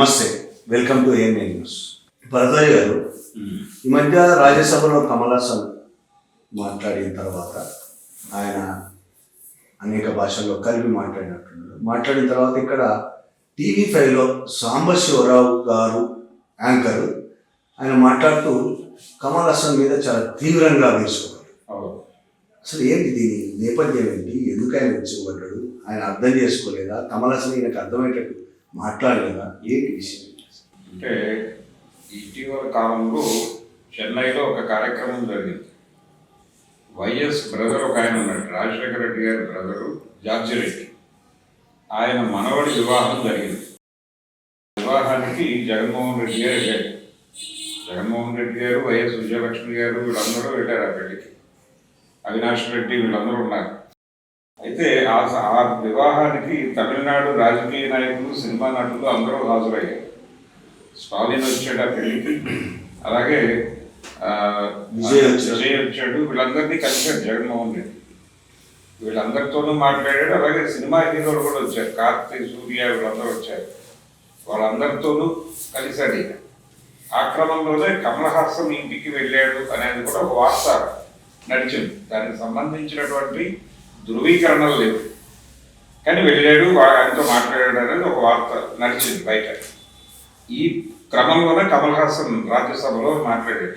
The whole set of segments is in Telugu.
నమస్తే, welcome to ANA news. Bharadwaj గారు, ఈ మధ్య రాజ్యసభలో కమల్ హాసన్ మాట్లాడిన తర్వాత ఆయన అనేక భాషల్లో కలిపి మాట్లాడిన తర్వాత ఇక్కడ టీవీ5లో సాంబశివరావు గారు యాంకర్ ఆయన మాట్లాడుతూ కమల్ హాసన్ మీద చాలా తీవ్రంగా వేసుకోవాలి. అసలు ఏంటి దీని నేపథ్యం ఏంటి? ఎందుకు ఆయన వచ్చేవాడు? ఆయన అర్థం చేసుకోలేదా? కమల్ హాసన్ ఈయనకు అర్థమయ్యేటట్టు మాట్లాడలేదా? ఏంటి విషయం? అంటే ఇటీవల కాలంలో చెన్నైలో ఒక కార్యక్రమం జరిగింది. వైఎస్ బ్రదర్ ఒక ఆయన ఉన్నాడు, రాజశేఖర రెడ్డి గారి బ్రదరు జార్జి రెడ్డి. ఆయన మనవడి వివాహం జరిగింది. వివాహానికి జగన్మోహన్ రెడ్డి గారు వెళ్ళారు. జగన్మోహన్ రెడ్డి గారు, వైఎస్ విజయలక్ష్మి గారు వీళ్ళందరూ వెళ్ళారు ఆ పెళ్లికి. అవినాష్ రెడ్డి వీళ్ళందరూ ఉన్నారు. అయితే ఆ వివాహానికి తమిళనాడు రాజకీయ నాయకులు, సినిమా నటులు అందరూ హాజరయ్యారు. స్టాలిన్ వచ్చాడు ఆ పెళ్లికి, అలాగే విజయ్ వచ్చాడు. వీళ్ళందరినీ కలిశారు జగన్మోహన్ రెడ్డి. వీళ్ళందరితోనూ మాట్లాడాడు. అలాగే సినిమా హీరోలు కూడా వచ్చారు, కార్తీక్, సూర్య వీళ్ళందరూ వచ్చారు. వాళ్ళందరితోనూ కలిశాడు. ఆ క్రమంలోనే కమల్ హాసన్ ఇంటికి వెళ్ళాడు అనేది కూడా ఒక వార్త నడిచింది. దానికి సంబంధించినటువంటి ధృవీకరణలు లేవు, కానీ వెళ్ళాడు, ఆయనతో మాట్లాడాడు అనేది ఒక వార్త నడిచింది బయట. ఈ క్రమంలోనే కమల్ హాసన్ రాజ్యసభలో మాట్లాడాడు.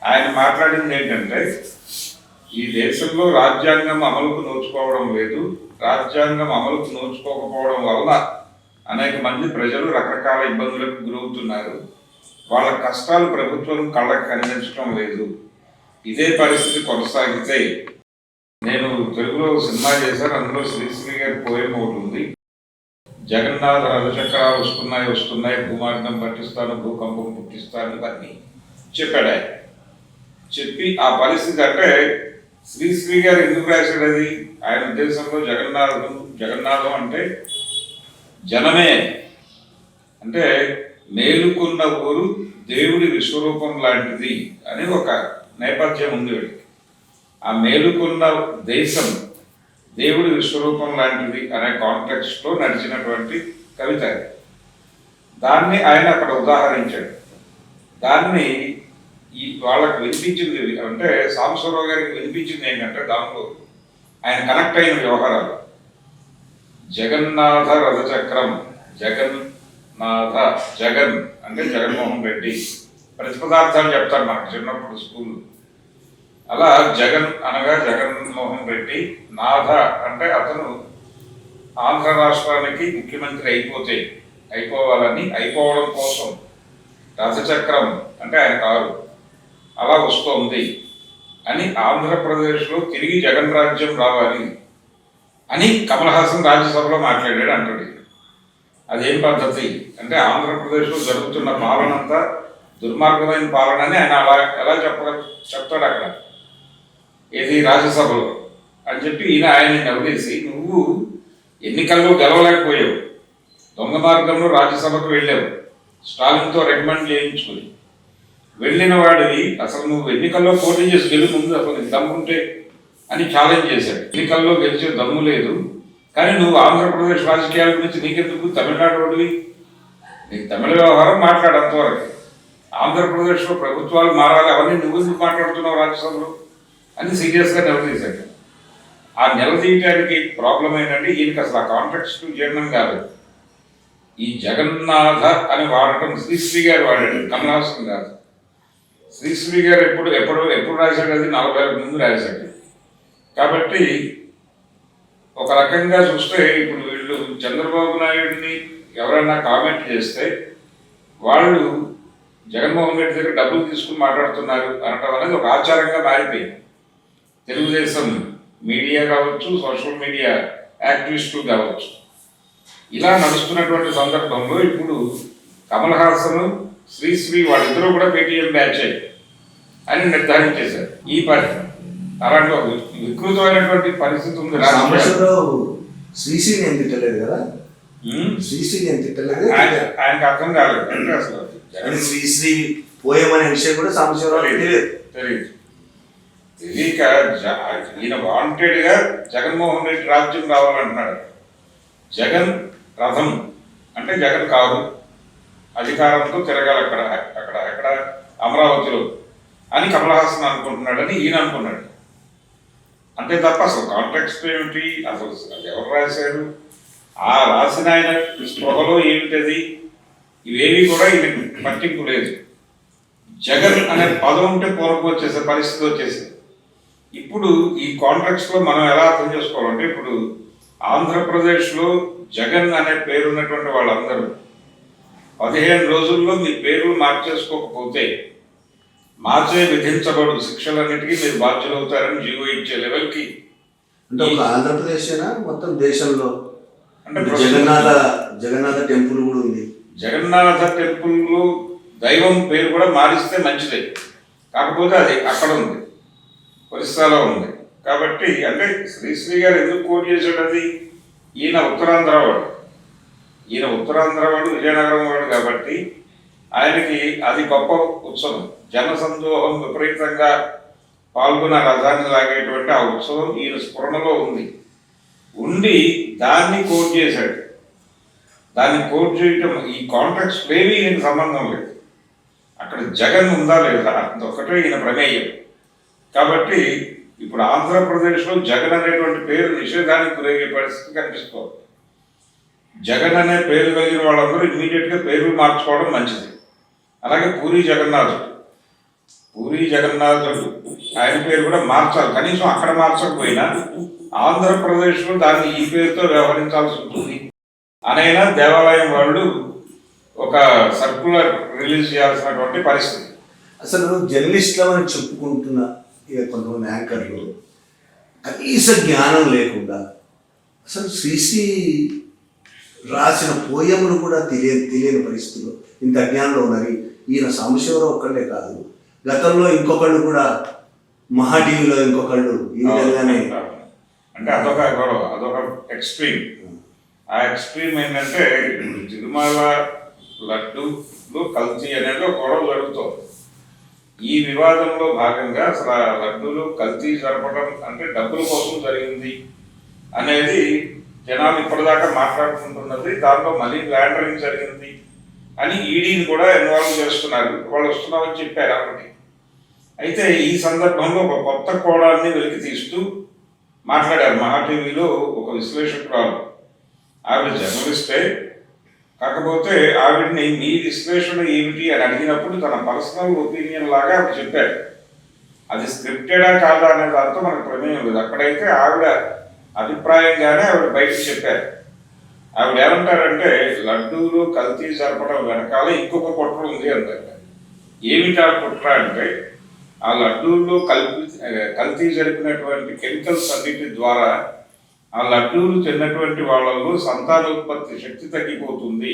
ఆయన మాట్లాడింది ఏంటంటే, ఈ దేశంలో రాజ్యాంగం అమలుకు నోచుకోవడం లేదు, రాజ్యాంగం అమలుకు నోచుకోకపోవడం వల్ల అనేక మంది ప్రజలు రకరకాల ఇబ్బందులకు గురవుతున్నారు. వాళ్ళ కష్టాలు ప్రభుత్వం కళ్ళకు కనిపించడం లేదు. ఇదే పరిస్థితి కొనసాగితే, నేను తెలుగులో సినిమా చేశాను, అందులో శ్రీశ్రీ గారి పోయం ఒకటి ఉంది. జగన్నాథ రథచక్రాలు వస్తున్నాయి, భూమార్గం పట్టిస్తాను, భూకంపం పుట్టిస్తాను అని చెప్పాడు. ఆయన చెప్పి ఆ పరిస్థితి అంటే శ్రీశ్రీ గారు ఎందుకు రాశాడు అది? ఆయన ఉద్దేశంలో జగన్నాథం అంటే జనమే, అంటే మేలుకున్న ఊరు దేవుడి విశ్వరూపం లాంటిది అని ఒక నేపథ్యం ఉంది వీడికి. ఆ మేలుకున్న దేశం దేవుడి విశ్వరూపం లాంటిది అనే కాంటెక్స్ట్లో నడిచినటువంటి కవిత. దాన్ని ఆయన అక్కడ ఉదాహరించాడు. దాన్ని వాళ్ళకి వినిపించింది అంటే సాంబశివరావు గారికి వినిపించింది ఏంటంటే, దాంట్లో ఆయన కనెక్ట్ అయిన వ్యవహారాలు. జగన్నాథ రథచక్రం, జగన్నాథ, జగన్ అంటే జగన్మోహన్ రెడ్డి. ప్రతిపదార్థాలు చెప్తారు మనకు చిన్నప్పుడు స్కూల్. అలా జగన్ అనగా జగన్మోహన్ రెడ్డి, నాథ అంటే అతను ఆంధ్ర రాష్ట్రానికి ముఖ్యమంత్రి అయిపోవడం కోసం రథచక్రం అంటే ఆయన కారు అలా వస్తోంది అని, ఆంధ్రప్రదేశ్లో తిరిగి జగన్ రాజ్యం రావాలి అని కమల్ హాసన్ రాజ్యసభలో మాట్లాడాడు అంటాడు. అదేం పద్ధతి అంటే, ఆంధ్రప్రదేశ్లో జరుగుతున్న పాలన అంతా దుర్మార్గమైన పాలన అని ఆయన అలా ఎలా చెప్తాడు అక్కడ ఏది రాజ్యసభలో అని చెప్పి ఆయన్ని నిలదీసి, నువ్వు ఎన్నికల్లో గెలవలేకపోయావు, దొంగ మార్గంలో రాజ్యసభకు వెళ్ళావు, స్టాలిన్తో రికమెండ్ చేయించుకుని వెళ్ళిన వాడివి, అసలు నువ్వు ఎన్నికల్లో పోటీ చేసి గెలు ముందు అసలు దమ్ముంటే అని ఛాలెంజ్ చేశాడు. ఎన్నికల్లో గెలిచే దమ్ము లేదు, కానీ నువ్వు ఆంధ్రప్రదేశ్ రాజకీయాల గురించి నీకెందుకు? తమిళనాడు వాడివి, నీకు తమిళ వ్యవహారం మాట్లాడంతవరకు. ఆంధ్రప్రదేశ్లో ప్రభుత్వాలు మారాలి, అవన్నీ నువ్వు ఎందుకు మాట్లాడుతున్నావు రాజ్యసభలో అని సీరియస్గా నిలదీశాడు. ఆ నిలదీయటానికి ప్రాబ్లం ఏంటంటే, ఈయనకి అసలు ఆ కాంటెక్స్ట్ జీర్ణం కాదు. ఈ జగన్నాథ అని వాడటం శ్రీశ్రీ గారు వాడాడు, కమల్ హాసన్ కాదు. శ్రీశ్రీ గారు ఎప్పుడు రాశాడు? అది 40 ఏళ్ళ ముందు రాశాడు. కాబట్టి ఒక రకంగా చూస్తే, ఇప్పుడు వీళ్ళు చంద్రబాబు నాయుడిని ఎవరైనా కామెంట్ చేస్తే వాళ్ళు జగన్మోహన్ రెడ్డి దగ్గర డబ్బులు తీసుకుని మాట్లాడుతున్నారు అనటం అనేది ఒక ఆచారంగా మారిపోయింది. తెలుగుదేశం మీడియా కావచ్చు, సోషల్ మీడియా యాక్టివిస్టులు కావచ్చు, ఇలా నడుస్తున్నటువంటి సందర్భంలో ఇప్పుడు కమల్ హాసన్, శ్రీశ్రీ వాళ్ళిద్దరూ కూడా పేటీఎం బ్యాచ్ అని నిర్ధారించేశారు. ఈ పరిస్థితి అలాంటి ఒక వికృతమైనటువంటి పరిస్థితి ఉంది. శ్రీశ్రీని ఏం తిట్టలేదు కదా, శ్రీశ్రీని ఏం తిట్టలేదు, ఆయనకు అర్థం కాలేదు అంటే అసలు శ్రీశ్రీ పోయమనే విషయం కూడా సాంబశివరావు తెలియదు. తెలియక ఈయన వాంటెడ్గా జగన్మోహన్ రెడ్డి రాజ్యం రావాలంటున్నాడు. జగన్ రథం అంటే జగన్ కారు, అధికారంతో తిరగాలి అక్కడ అక్కడ అక్కడ అమరావతిలో అని కమల్ హాసన్ అనుకుంటున్నాడని ఈయన అనుకున్నాడు. అంతే తప్ప అసలు కాంటెక్స్ట్ ఏమిటి, అసలు అది ఎవరు రాశారు, ఆ రాసిన ఆయన స్పృహలో ఏమిటది, ఇవేవి కూడా ఈయనకి పట్టింపు లేదు. జగన్ అనే పదం ఉంటే పూర్వకు వచ్చేసే పరిస్థితి వచ్చేసింది. ఇప్పుడు ఈ కాంటెక్స్ట్లో మనం ఎలా అర్థం చేసుకోవాలంటే, ఇప్పుడు ఆంధ్రప్రదేశ్లో జగన్ అనే పేరు ఉన్నటువంటి వాళ్ళందరూ 15 రోజుల్లో మీ పేర్లు మార్చేసుకోకపోతే మార్చే విధించబడు శిక్షలన్నిటికీ మీరు బాధ్యులవుతారని జీవో ఇచ్చే లెవెల్కి. అంటే ఒక ఆంధ్రప్రదేశ్ మొత్తం దేశంలో అంటే జగన్నాథ టెంపుల్ కూడా ఉంది. జగన్నాథ టెంపుల్ దైవం పేరు కూడా మారిస్తే మంచిదే, కాకపోతే అది అక్కడ ఉంది, ఒరిస్సాలో ఉంది. కాబట్టి అంటే శ్రీశ్రీ గారు ఎందుకు కోట్ చేశాడు అది, ఈయన ఉత్తరాంధ్ర వాడు విజయనగరం వాడు కాబట్టి ఆయనకి అది గొప్ప ఉత్సవం. జనసందోహం విపరీతంగా పాల్గొన్న రథాన్ని లాగేటువంటి ఆ ఉత్సవం ఈయన స్ఫురణలో ఉండి దాన్ని కోట్ చేశాడు. దాన్ని కోట్ చేయటం ఈ కాంట్రాక్ట్స్ ఏమీ ఈయనకి సంబంధం లేదు. అక్కడ జగన్ ఉందా లేదా అదొకటే ఈయన ప్రమేయం. కాబట్టి ఇప్పుడు ఆంధ్రప్రదేశ్లో జగన్ అనేటువంటి పేరు నిషేధానికి గురయ్యే పరిస్థితి కనిపిస్తుంది. జగన్ అనే పేరు కలిగిన వాళ్ళందరూ ఇమీడియట్గా పేర్లు మార్చుకోవడం మంచిది. అలాగే పూరి జగన్నాథుడు ఆయన పేరు కూడా మార్చాలి. కనీసం అక్కడ మార్చకపోయినా ఆంధ్రప్రదేశ్లో దాన్ని ఈ పేరుతో వ్యవహరించాల్సి ఉంటుంది అనైనా దేవాలయం వాళ్ళు ఒక సర్క్యులర్ రిలీజ్ చేయాల్సినటువంటి పరిస్థితి. అసలు జర్నలిస్టులని చెప్పుకుంటున్న కొంతమంది యాంకర్లు కనీస జ్ఞానం లేకుండా అసలు శ్రీశ్రీ రాసిన పోయములు కూడా తెలియని పరిస్థితుల్లో ఇంత అజ్ఞానంలో ఉన్నది. ఈయన సాంబశివరావు ఒక్కళ్ళే కాదు, గతంలో ఇంకొకళ్ళు కూడా మహా టీవీలో ఇంకొకళ్ళు ఈ విధంగానే. అంటే అదొక గొడవ, అదొక ఎక్స్ట్రీమ్. ఆ ఎక్స్ట్రీమ్ ఏంటంటే తిరుమల లడ్డూలో కల్తీ అనేది ఒక గొడవ జరుగుతుంది. ఈ వివాదంలో భాగంగా అసలు ఆ లడ్డూలు కల్తీ జరపడం అంటే డబ్బుల కోసం జరిగింది అనేది జనాలు ఇప్పటిదాకా మాట్లాడుకుంటున్నది. దాంట్లో మనీ లాండరింగ్ జరిగింది అని ఈడీని కూడా ఇన్వాల్వ్ చేస్తున్నారు. వాళ్ళు వస్తున్నామని చెప్పారు అప్పటికి. అయితే ఈ సందర్భంలో ఒక కొత్త కోణాన్ని వెలికి తీస్తూ మాట్లాడారు మహా టీవీలో ఒక విశ్లేషకురాలు. ఆవిడ జర్నలిస్టే, కాకపోతే ఆవిడని మీ విశ్లేషణ ఏమిటి అని అడిగినప్పుడు తన పర్సనల్ ఒపీనియన్ లాగా ఆవిడ చెప్పారు. అది స్క్రిప్టెడా కాదా అనే దాంతో మనకు ప్రమేయం లేదు. అక్కడైతే ఆవిడ అభిప్రాయంగానే ఆవిడ బయటకు చెప్పారు. ఆవిడ ఏమంటారంటే లడ్డూలు కల్తీ జరపడం వెనకాల ఇంకొక కుట్ర ఉంది అంటారు. ఏమిటి ఆ కుట్ర అంటే ఆ లడ్డూల్లో కల్తీ జరిపినటువంటి కెమికల్స్ అన్నిటి ద్వారా ఆ లడ్డూలు తిన్నటువంటి వాళ్ళలో సంతానోత్పత్తి శక్తి తగ్గిపోతుంది.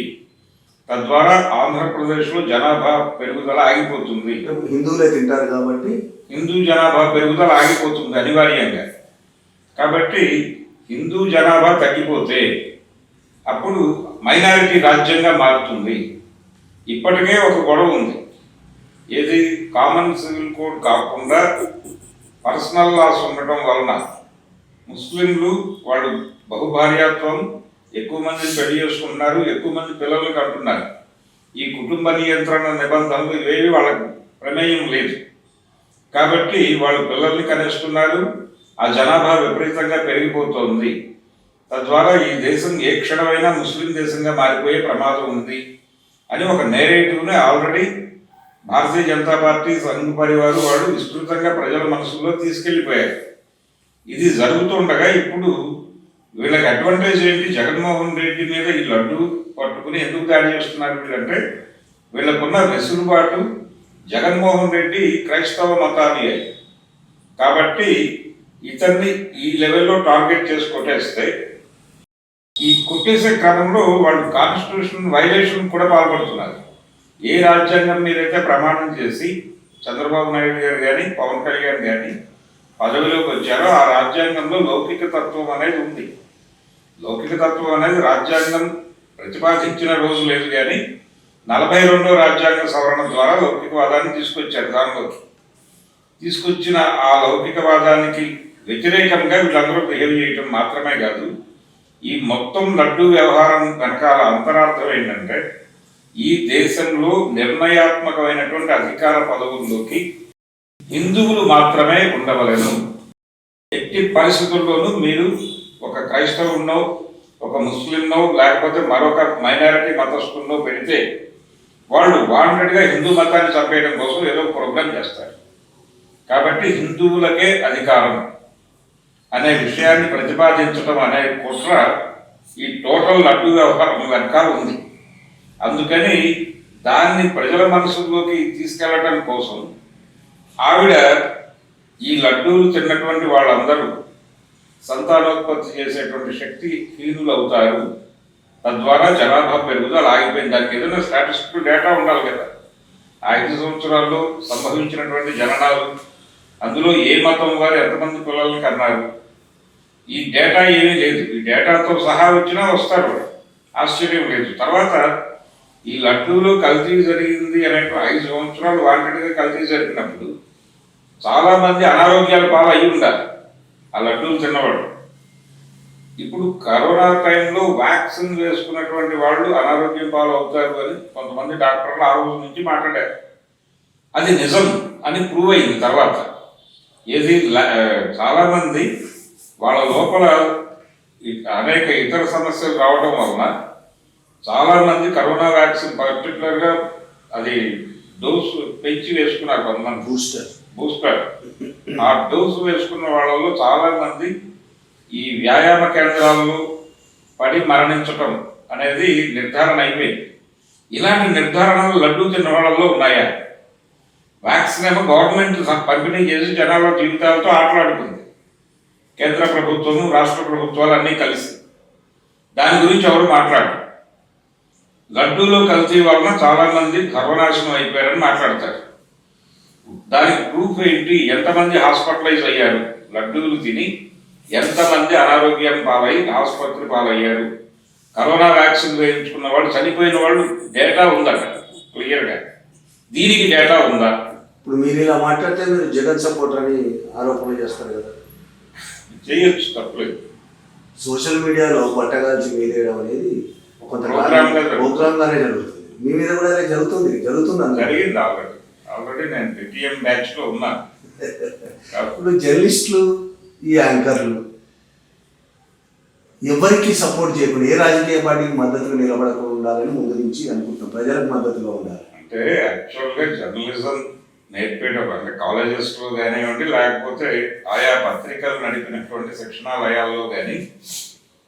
తద్వారా ఆంధ్రప్రదేశ్లో జనాభా పెరుగుదల ఆగిపోతుంది. హిందువులే తింటారు కాబట్టి హిందూ జనాభా పెరుగుదల ఆగిపోతుంది అనివార్యంగా. కాబట్టి హిందూ జనాభా తగ్గిపోతే అప్పుడు మైనారిటీ రాజ్యంగా మారుతుంది. ఇప్పటికే ఒక గొడవ ఉంది. ఏది కామన్ సివిల్ కోడ్ కాకుండా పర్సనల్ లాస్ ఉండటం వలన ముస్లింలు వాళ్ళు బహుభార్యాత్వం, ఎక్కువ మందిని పెళ్లి చేసుకుంటున్నారు, ఎక్కువ మంది పిల్లలు కంటున్నారు. ఈ కుటుంబ నియంత్రణ నిబంధనలు ఇవేవి వాళ్ళకు ప్రమేయం లేదు. కాబట్టి వాళ్ళు పిల్లల్ని కనేస్తున్నారు. ఆ జనాభా విపరీతంగా పెరిగిపోతుంది. తద్వారా ఈ దేశం ఏ క్షణమైనా ముస్లిం దేశంగా మారిపోయే ప్రమాదం ఉంది అని ఒక నేరేటివ్ని ఆల్రెడీ భారతీయ జనతా పార్టీ, సంఘ్ పరివారు వాళ్ళు విస్తృతంగా ప్రజల మనసుల్లో తీసుకెళ్ళిపోయారు. ఇది జరుగుతుండగా ఇప్పుడు వీళ్ళకి అడ్వాంటేజ్ ఏంటి, జగన్మోహన్ రెడ్డి మీద ఈ లడ్డు పట్టుకుని ఎందుకు దాడి చేస్తున్నారు వీళ్ళంటే వీళ్ళకున్న వెసులుబాటు. జగన్మోహన్ రెడ్డి క్రైస్తవ మతాన్ని కాబట్టి ఇతన్ని ఈ లెవెల్లో టార్గెట్ చేసి కొట్టేస్తే ఈ కొట్టేసే క్రమంలో వాళ్ళు కాన్స్టిట్యూషన్ వైలేషన్ కూడా పాల్పడుతున్నారు. ఏ రాజ్యాంగం మీరైతే ప్రమాణం చేసి చంద్రబాబు నాయుడు గారు కానీ పవన్ కళ్యాణ్ కానీ పదవిలోకి వచ్చారో ఆ రాజ్యాంగంలో లౌకిక తత్వం అనేది ఉంది. లౌకిక తత్వం అనేది రాజ్యాంగం ప్రతిపాదించిన రోజు లేదు, కానీ 42వ రాజ్యాంగ సవరణ ద్వారా లౌకికవాదాన్ని తీసుకొచ్చారు. దానిలోకి తీసుకొచ్చిన ఆ లౌకికవాదానికి వ్యతిరేకంగా వీళ్ళందరూ బిహేవ్ చేయటం మాత్రమే కాదు, ఈ మొత్తం లడ్డూ వ్యవహారం వెనకాల అంతరార్థం ఏంటంటే ఈ దేశంలో నిర్ణయాత్మకమైనటువంటి అధికార పదవుల్లోకి హిందువులు మాత్రమే ఉండవలెను. ఎట్టి పరిస్థితుల్లోనూ మీరు ఒక క్రైస్తవున్నో, ఒక ముస్లింనో, లేకపోతే మరొక మైనారిటీ మతస్థున్నో పెడితే వాళ్ళు వాంటెడ్గా హిందూ మతాన్ని చంపేయడం కోసం ఏదో ప్రోగ్రాం చేస్తారు. కాబట్టి హిందువులకే అధికారం అనే విషయాన్ని ప్రతిపాదించడం అనే కుట్ర ఈ టోటల్ లడ్డు వ్యవహారం వెనకాల ఉంది. అందుకని దాన్ని ప్రజల మనసులోకి తీసుకెళ్లడం కోసం ఆవిడ ఈ లడ్డూలు తిన్నటువంటి వాళ్ళందరూ సంతానోత్పత్తి చేసేటువంటి శక్తి హీనులు అవుతారు, తద్వారా జనాభా పెరుగుదల ఆగిపోయింది. దానికి ఏదైనా స్టాటిస్టికల్ డేటా ఉండాలి కదా. 5 సంవత్సరాల్లో సంభవించినటువంటి జననాలు, అందులో ఏ మతం వారు ఎంతమంది పిల్లల్ని కన్నారు, ఈ డేటా ఏమీ లేదు. ఈ డేటాతో సహా వచ్చినా వస్తారు, ఆశ్చర్యం లేదు. తర్వాత ఈ లడ్డూలో కల్తీ జరిగింది అనే 5 సంవత్సరాలు వాంటెడ్గా కల్తీ జరిగినప్పుడు చాలామంది అనారోగ్యాల పాలు అయి ఉండాలి ఆ లడ్డూలు తిన్నవాడు. ఇప్పుడు కరోనా టైంలో వ్యాక్సిన్ వేసుకున్నటువంటి వాళ్ళు అనారోగ్యం పాలు అవుతారు అని కొంతమంది డాక్టర్లు ఆ రోజు నుంచి మాట్లాడారు. అది నిజం అని ప్రూవ్ అయింది. తర్వాత ఏది చాలామంది వాళ్ళ లోపల అనేక ఇతర సమస్యలు రావడం వలన చాలామంది కరోనా వ్యాక్సిన్ పర్టికులర్గా అది డోసు పెంచి వేసుకున్నారు. కొంతమంది బూస్టర్ ఆ డోసు వేసుకున్న వాళ్ళలో చాలామంది ఈ వ్యాయామ కేంద్రాల్లో పడి మరణించటం అనేది నిర్ధారణ అయిపోయింది. ఇలాంటి నిర్ధారణలు లడ్డూ తిన్న వాళ్ళలో ఉన్నాయా? వ్యాక్సిన్ ఏమో గవర్నమెంట్ పంపిణీ చేసి జనాల జీవితాలతో ఆటలాడుకుంది, కేంద్ర ప్రభుత్వము రాష్ట్ర ప్రభుత్వాలు అన్నీ కలిసి. దాని గురించి ఎవరు మాట్లాడరు. లడ్డూలో కల్తీ వలన చాలామంది సర్వనాశనం అయిపోయారని మాట్లాడతారు. దానికి ప్రూఫ్ ఏంటి? ఎంతమంది హాస్పిటలైజ్ అయ్యారు లడ్డూలు తిని, ఎంతమంది అనారోగ్యం పాలై ఆసుపత్రి పాలయ్యారు, కరోనా వ్యాక్సిన్ వేయించుకున్న వాళ్ళు చనిపోయిన వాళ్ళు డేటా ఉందట క్లియర్గా. దీనికి డేటా ఉందా? ఇప్పుడు మీరు ఇలా మాట్లాడితే మీరు జగన్ సపోర్టర్ అని ఆరోపణలు చేస్తారు కదా. చేయొచ్చు, తప్పలేదు. సోషల్ మీడియాలో పట్టగాల్చి మీదేయడం అనేది కొంత ప్రోగ్రామ్గానే జరుగుతుంది. మీ మీద కూడా అదే జరుగుతుంది జరిగింది ఆల్రెడీ నేను PTM బ్యాచ్లో ఉన్నాను. ఇప్పుడు జర్నలిస్టులు, ఈ యాంకర్లు ఎవరికి సపోర్ట్ చేయకుండా, ఏ రాజకీయ పార్టీకి మద్దతుగా నిలబడకుండా ఉండాలని ముందు నుంచి అనుకుంటున్నాం. ప్రజలకు మద్దతుగా ఉండాలి అంటే యాక్చువల్గా జర్నలిజం నేర్పేటప్పుడు అంటే కాలేజెస్లో కానివ్వండి, లేకపోతే ఆయా పత్రికలు నడిపినటువంటి శిక్షణాలయాల్లో కానీ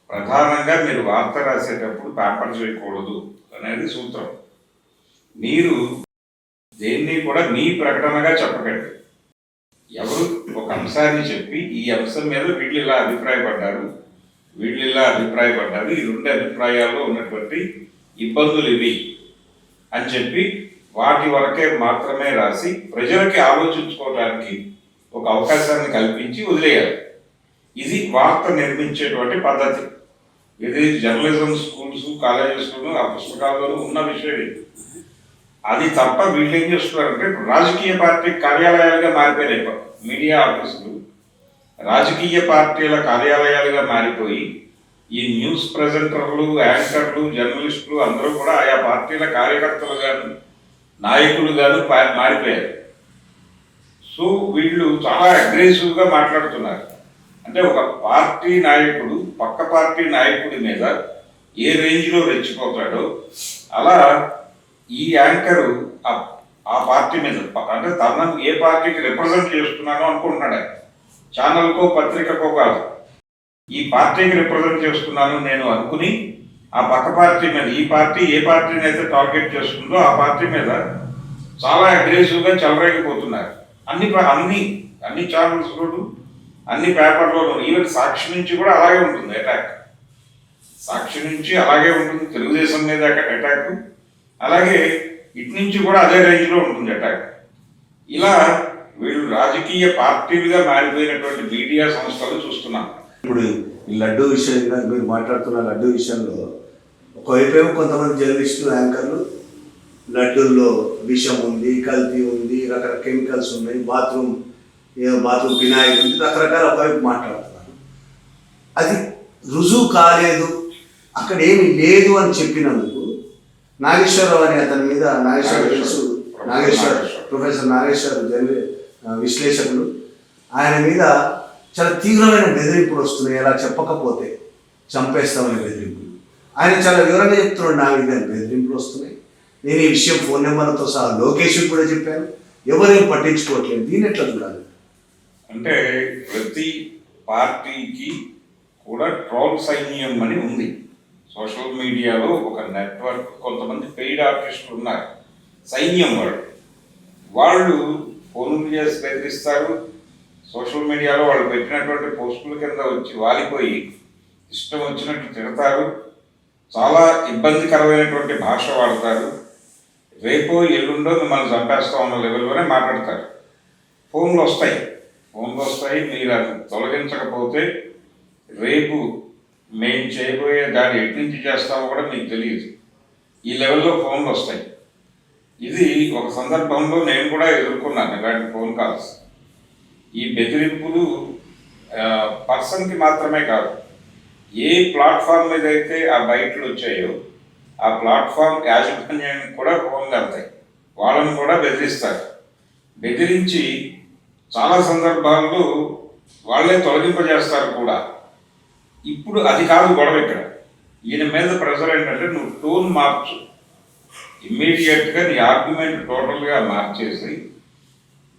ప్రధానంగా మీరు వార్త రాసేటప్పుడు పేపర్ చేయకూడదు అనేది సూత్రం. మీరు దేన్ని కూడా మీ ప్రకటనగా చెప్పకండి. ఎవరు ఒక అంశాన్ని చెప్పి ఈ అంశం మీద వీళ్ళు ఇలా అభిప్రాయపడ్డారు, ఈ 2 అభిప్రాయాల్లో ఉన్నటువంటి ఇబ్బందులు ఇవి అని చెప్పి వాటి వరకే మాత్రమే రాసి ప్రజలకి ఆలోచించుకోవడానికి ఒక అవకాశాన్ని కల్పించి వదిలేయాలి. ఇది వార్త నిర్మించేటువంటి పద్ధతి. ఇది జర్నలిజం స్కూల్స్, కాలేజెస్లోనూ ఆ పుస్తకాల్లోనూ ఉన్న విషయం ఇది. అది తప్ప వీళ్ళు ఏం చేస్తున్నారంటే రాజకీయ పార్టీ కార్యాలయాలుగా మారిపోయినాయి. మీడియా ఆఫీసులు రాజకీయ పార్టీల కార్యాలయాలుగా మారిపోయి ఈ న్యూస్ ప్రెజెంటర్లు, యాంకర్లు, జర్నలిస్టులు అందరూ కూడా ఆయా పార్టీల కార్యకర్తలు గాను, నాయకులు గాను మారిపోయారు. సో వీళ్ళు చాలా అగ్రెసివ్గా మాట్లాడుతున్నారు. అంటే ఒక పార్టీ నాయకుడు పక్క పార్టీ నాయకుడి మీద ఏ రేంజ్లో రెచ్చిపోతాడో అలా ఈ యాంకరు ఆ పార్టీ మీద అంటే తనను ఏ పార్టీకి రిప్రజెంట్ చేస్తున్నానో అనుకుంటున్నాడు. ఛానల్కో పత్రికకో కాదు, ఈ పార్టీకి రిప్రజెంట్ చేస్తున్నాను నేను అనుకుని ఆ పక్క పార్టీ మీద ఈ పార్టీ ఏ పార్టీని అయితే టార్గెట్ చేస్తుందో ఆ పార్టీ మీద చాలా అగ్రెసివ్గా చెలరేగిపోతున్నారు. అన్ని ఛానల్స్లోనూ, అన్ని పేపర్లోనూ, ఈవెన్ సాక్షి నుంచి కూడా అలాగే ఉంటుంది అటాక్. సాక్షి నుంచి అలాగే ఉంటుంది, తెలుగుదేశం మీద అటాక్, అలాగే ఇటు నుంచి కూడా అదే రేంజ్లో ఉంటుంది అటాక్. ఇలా వీళ్ళు రాజకీయ పార్టీలుగా మారిపోయినటువంటి మీడియా సంస్థలు చూస్తున్నాం. ఇప్పుడు ఈ లడ్డూ విషయంగా మీరు మాట్లాడుతున్న లడ్డూ విషయంలో ఒకవైపేమో కొంతమంది జర్నలిస్టులు, యాంకర్లు లడ్డూల్లో విషం ఉంది, కల్తీ ఉంది, రకరకాల కెమికల్స్ ఉన్నాయి, బాత్రూమ్ ఫినాయిల్ ఉంది, రకరకాల ఒకవైపు మాట్లాడుతున్నారు. అది రుజువు కాలేదు, అక్కడ ఏమి లేదు అని చెప్పినందుకు నాగేశ్వరరావు అని అతని మీద నాగేశ్వరరావు తెలుసు, నాగేశ్వర్ ప్రొఫెసర్ నాగేశ్వర్ విశ్లేషకులు, ఆయన మీద చాలా తీవ్రమైన బెదిరింపులు వస్తున్నాయి, అలా చెప్పకపోతే చంపేస్తామని బెదిరింపులు. ఆయన చాలా వివరంగా చెప్తున్నాడు, నా మీద బెదిరింపులు వస్తున్నాయి, నేను ఈ విషయం ఫోన్ నెంబర్తో సహా లోకేష్కి కూడా చెప్పాను, ఎవరేం పట్టించుకోవట్లేదు. దీన్ని ఎట్లా చూడాలి? అంటే ప్రతి పార్టీకి కూడా ట్రోల్ సైన్యం అని ఉంది. సోషల్ మీడియాలో ఒక నెట్వర్క్, కొంతమంది పెయిడ్ ఆర్టిస్టులు ఉన్నారు, సైన్యం వాళ్ళు ఫోన్లు చేసి బెదిరిస్తారు. సోషల్ మీడియాలో వాళ్ళు పెట్టినటువంటి పోస్టుల కింద వచ్చి వాలిపోయి ఇష్టం వచ్చినట్టు తిడతారు, చాలా ఇబ్బందికరమైనటువంటి భాష వాడతారు, రేపో ఎల్లుండో మిమ్మల్ని చంపేస్తా ఉన్న లెవెల్లోనే మాట్లాడతారు. ఫోన్లు వస్తాయి, మీరు అది తొలగించకపోతే రేపు మేము చేయబోయే దాన్ని ఎటు నుంచి చేస్తామో కూడా మీకు తెలియదు. ఈ లెవెల్లో ఫోన్లు వస్తాయి. ఇది ఒక సందర్భంలో నేను కూడా ఎదుర్కొన్నాను ఇలాంటి ఫోన్ కాల్స్. ఈ బెదిరింపులు పర్సన్కి మాత్రమే కాదు, ఏ ప్లాట్ఫామ్ మీద అయితే ఆ బయటలు వచ్చాయో ఆ ప్లాట్ఫామ్ యాజమాన్యానికి కూడా ఫోన్లు వెళ్తాయి, వాళ్ళని కూడా బెదిరిస్తారు. బెదిరించి చాలా సందర్భాల్లో వాళ్ళే తొలగింపజేస్తారు కూడా. ఇప్పుడు అది కాదు గొడవ ఇక్కడ. ఈయన మీద ప్రెజర్ ఏంటంటే నువ్వు టోన్ మార్చు, ఇమ్మీడియట్గా నీ ఆర్గ్యుమెంట్ టోటల్గా మార్చేసి,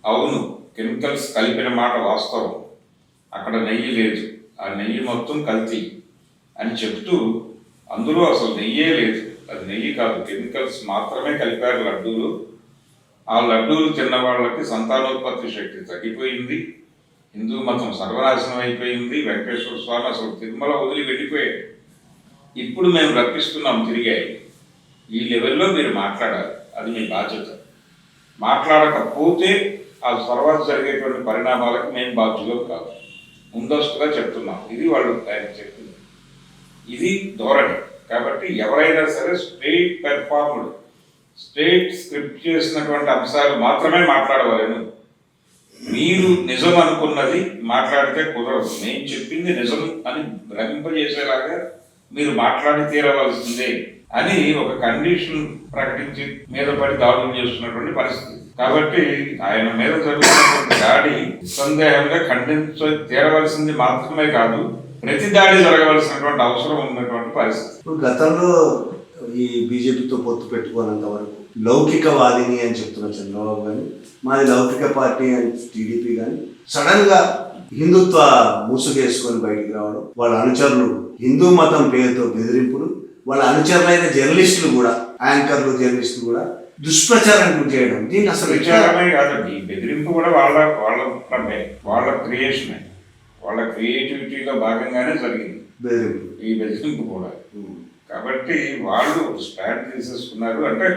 అవును కెమికల్స్ కలిపిన మాట వాస్తవం, అక్కడ నెయ్యి లేదు, ఆ నెయ్యి మొత్తం కల్తీ అని చెప్తూ, అందులో అసలు నెయ్యే లేదు, అది నెయ్యి కాదు కెమికల్స్ మాత్రమే కలిపారు లడ్డూలు, ఆ లడ్డూలు తిన్న వాళ్ళకి సంతానోత్పత్తి శక్తి తగ్గిపోయింది, హిందూ మతం సర్వనాశనం అయిపోయింది, వెంకటేశ్వర స్వామి అసలు తిరుమల వదిలి వెళ్ళిపోయాడు, ఇప్పుడు మేము రప్పిస్తున్నాం తిరిగాయి. ఈ లెవెల్లో మీరు మాట్లాడాలి, అది మీ బాధ్యత. మాట్లాడకపోతే ఆ తర్వాత జరిగేటువంటి పరిణామాలకు మేము బాధ్యులం కాదు, ముందస్తుగా చెప్తున్నాం. ఇది వాళ్ళు ఆయన చెప్తుంది, ఇది ధోరణి. కాబట్టి ఎవరైనా సరే స్టేట్ పెర్ఫార్మ్డ్, స్టేట్ స్క్రిప్ట్ చేసినటువంటి అంశాలు మాత్రమే మాట్లాడవలేను. మీరు నిజం అనుకున్నది మాట్లాడితే కుదరదు, నేను చెప్పింది నిజం అని భ్రమింపజేసేలాగా మీరు మాట్లాడి తీరవలసిందే అని ఒక కండిషన్ ప్రకటించి మీద పడి దాడులు చేస్తున్నటువంటి పరిస్థితి. కాబట్టి ఆయన మీద జరుగుతున్నటువంటి దాడి సందేహంగా తీరవలసింది మాత్రమే కాదు, ప్రతి దాడి జరగవలసినటువంటి అవసరం ఉన్నటువంటి పరిస్థితి. ఇప్పుడు గతంలో ఈ బీజేపీతో పొత్తు పెట్టుకోనంత వరకు లౌకికవాదిని అని చెప్తున్న చంద్రబాబు కానీ, మాది లౌకిక పార్టీ అని టీడీపీ కానీ, సడన్ గా హిందుత్వ ముసుగేసుకొని బయటికి రావడం, వాళ్ళ అనుచరులు హిందూ మతం పేరుతో బెదిరింపులు, వాళ్ళ అనుచరులైన జర్నలిస్టులు కూడా, యాంకర్లు జర్నలిస్టులు కూడా దుష్ప్రచారం చేయడం, దీన్ని అసలు విచారమే కాదండి. ఈ బెదిరింపు కూడా వాళ్ళ క్రియేషన్, వాళ్ళ క్రియేటివిటీలో భాగంగానే జరిగింది ఈ బెదిరింపు కూడా. కాబట్టి వాళ్ళు స్టాండ్ తీసేసుకున్నారు. అంటే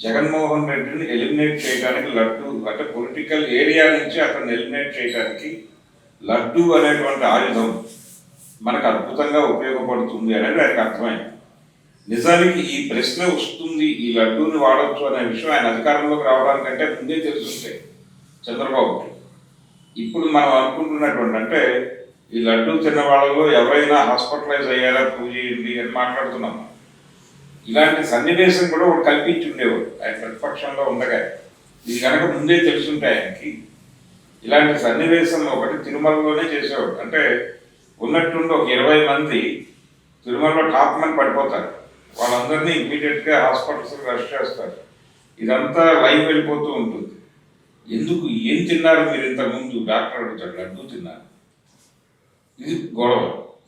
జగన్మోహన్ రెడ్డిని ఎలిమినేట్ చేయడానికి లడ్డు, అంటే పొలిటికల్ ఏరియా నుంచి అతన్ని ఎలిమినేట్ చేయడానికి లడ్డు అనేటువంటి ఆయుధం మనకు అద్భుతంగా ఉపయోగపడుతుంది అనేది ఆయనకు అర్థమైంది. నిజానికి ఈ ప్రశ్న వస్తుంది, ఈ లడ్డూని వాడచ్చు అనే విషయం ఆయన అధికారంలోకి రావడానికంటే ముందే తెలుసుంటే చంద్రబాబుకి. ఇప్పుడు మనం అనుకుంటున్నటువంటి, అంటే ఈ లడ్డూ తిన్న వాళ్ళలో ఎవరైనా హాస్పిటలైజ్ అయ్యారా ప్రూవ్ చేయండి అని మాట్లాడుతున్నాం. ఇలాంటి సన్నివేశం కూడా ఒకటి కల్పించి ఉండేవాడు ఆయన ప్రతిపక్షంలో ఉండగా. ఇది కనుక ముందే తెలుసుంటే ఆయనకి ఇలాంటి సన్నివేశం ఒకటి తిరుమలలోనే చేసేవాడు. అంటే ఉన్నట్టుండి ఒక 20 మంది తిరుమలలో టాప్ మని పడిపోతారు, వాళ్ళందరినీ ఇమీడియట్గా హాస్పిటల్స్కి రష్ చేస్తారు. ఇదంతా లైవ్ వెళ్ళిపోతూ ఉంటుంది. ఎందుకు, ఏం తిన్నారు మీరు ఇంతకుముందు? డాక్టర్ అడుగుతాడు, లడ్డూ తిన్నారు. ఇది గొడవ.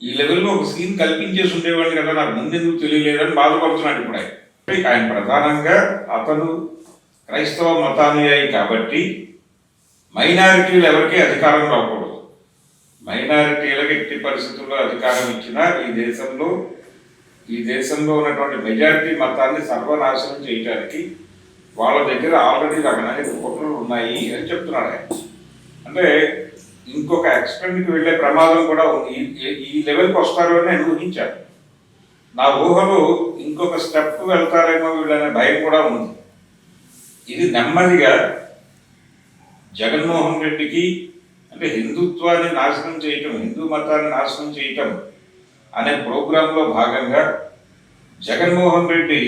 ఈ లెవెల్లో ఒక సీన్ కల్పించేసి ఉండేవాళ్ళు కదా, నాకు ముందెందుకు తెలియలేదని బాధపడుతున్నాడు ఇప్పుడు ఆయన. ఆయన ప్రధానంగా అతను క్రైస్తవ మతానుయాయి కాబట్టి మైనారిటీలు ఎవరికి అధికారం రాకూడదు. మైనారిటీలకు ఎట్టి పరిస్థితుల్లో అధికారం ఇచ్చినా ఈ దేశంలో ఉన్నటువంటి మెజారిటీ మతాన్ని సర్వనాశనం చేయడానికి వాళ్ళ దగ్గర ఆల్రెడీ రకమైన కుట్రలు ఉన్నాయి అని చెప్తున్నాడు ఆయన. అంటే ఇంకొక ఎక్స్టెంట్కి వెళ్ళే ప్రమాదం కూడా ఉంది. ఈ లెవెల్కి వస్తారు అని నేను ఊహించాను. నా ఊహలో ఇంకొక స్టెప్ వెళ్తారేమో వీళ్ళనే భయం కూడా ఉంది. ఇది నెమ్మదిగా జగన్మోహన్ రెడ్డికి, అంటే హిందుత్వాన్ని నాశనం చేయటం, హిందూ మతాన్ని నాశనం చేయటం అనే ప్రోగ్రాంలో భాగంగా జగన్మోహన్ రెడ్డి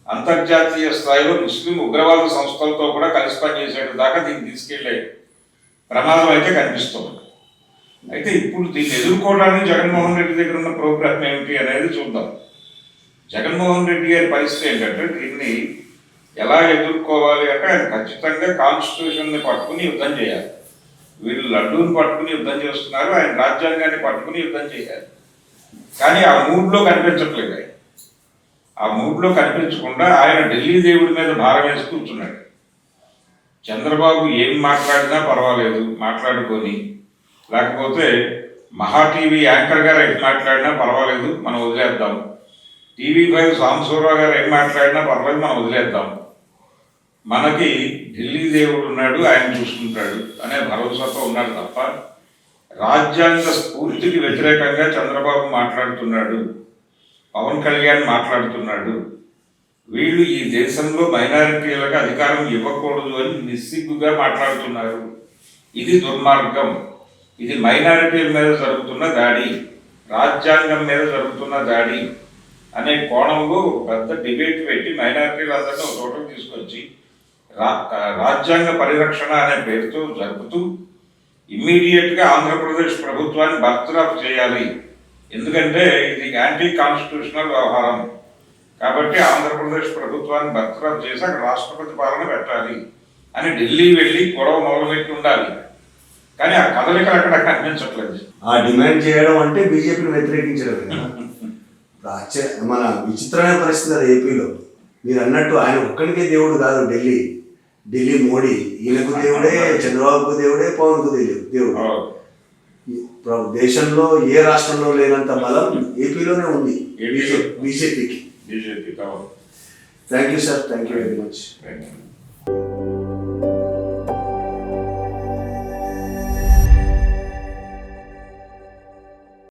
అంతర్జాతీయ స్థాయిలో ముస్లిం ఉగ్రవాద సంస్థలతో కూడా కలిసి పనిచేసేట దాకా దీన్ని తీసుకెళ్లే ప్రమాదం అయితే కనిపిస్తుంది. అయితే ఇప్పుడు దీన్ని ఎదుర్కోవడానికి జగన్మోహన్ రెడ్డి దగ్గర ఉన్న ప్రోగ్రామ్ ఏమిటి అనేది చూద్దాం. జగన్మోహన్ రెడ్డి గారి పరిస్థితి ఏంటంటే దీన్ని ఎలా ఎదుర్కోవాలి అంటే ఆయన ఖచ్చితంగా కాన్స్టిట్యూషన్ని పట్టుకుని యుద్ధం చేయాలి. వీళ్ళు లడ్డూని పట్టుకుని యుద్ధం చేస్తున్నారు, ఆయన రాజ్యాంగాన్ని పట్టుకుని యుద్ధం చేయాలి. కానీ ఆ మూడ్లో కనిపించట్లేదు. ఆ మూడ్లో కనిపించకుండా ఆయన ఢిల్లీ దేవుడి మీద భారం వేసి కూర్చున్నాడు. చంద్రబాబు ఏం మాట్లాడినా పర్వాలేదు మాట్లాడుకొని, లేకపోతే మహా టీవీ యాంకర్ గారు ఏం మాట్లాడినా పర్వాలేదు మనం వదిలేద్దాం, TV5 సాంబశివరావు గారు ఏం మాట్లాడినా పర్వాలేదు మనం వదిలేద్దాం, మనకి ఢిల్లీ దేవుడు ఉన్నాడు ఆయన చూసుకుంటాడు అనే భరోసాతో ఉన్నాడు తప్ప రాజ్యాంగ స్ఫూర్తికి వ్యతిరేకంగా చంద్రబాబు మాట్లాడుతున్నాడు, పవన్ కళ్యాణ్ మాట్లాడుతున్నాడు, వీళ్ళు ఈ దేశంలో మైనారిటీలకు అధికారం ఇవ్వకూడదు అని నిస్సిగ్గుగా మాట్లాడుతున్నారు, ఇది దుర్మార్గం, ఇది మైనారిటీల మీద జరుగుతున్న దాడి, రాజ్యాంగం మీద జరుగుతున్న దాడి అనే కోణంలో పెద్ద డిబేట్ పెట్టి మైనారిటీలందరినీ ఒక చోటకు తీసుకొచ్చి రాజ్యాంగ పరిరక్షణ అనే పేరుతో జరుపుతూ ఇమ్మీడియట్గా ఆంధ్రప్రదేశ్ ప్రభుత్వాన్ని బర్తరఫ్ చేయాలి. ఎందుకంటే ఇది యాంటీ కాన్స్టిట్యూషనల్ వ్యవహారం కాబట్టి ఆంధ్రప్రదేశ్ ప్రభుత్వాన్ని బర్తరఫ్ చేసి అక్కడ రాష్ట్రపతి పాలన పెట్టాలి అని ఢిల్లీ వెళ్ళి గొడవ మొదలుపెట్టి ఉండాలి. కానీ ఆ కదలికలు అక్కడ కనిపించట్లేదు. ఆ డిమాండ్ చేయడం అంటే బీజేపీని వ్యతిరేకించడం. మన విచిత్రమైన పరిస్థితి అది ఏపీలో. మీరు అన్నట్టు ఆయన ఒక్కడికే దేవుడు కాదు. ఢిల్లీ మోడీ ఈయనకు దేవుడే, చంద్రబాబుకు దేవుడే, పవన్కు దేవుడు. దేశంలో ఏ రాష్ట్రంలో లేనంత బలం ఏపీలోనే ఉంది బీజేపీకి. Thank you sir, thank you very much.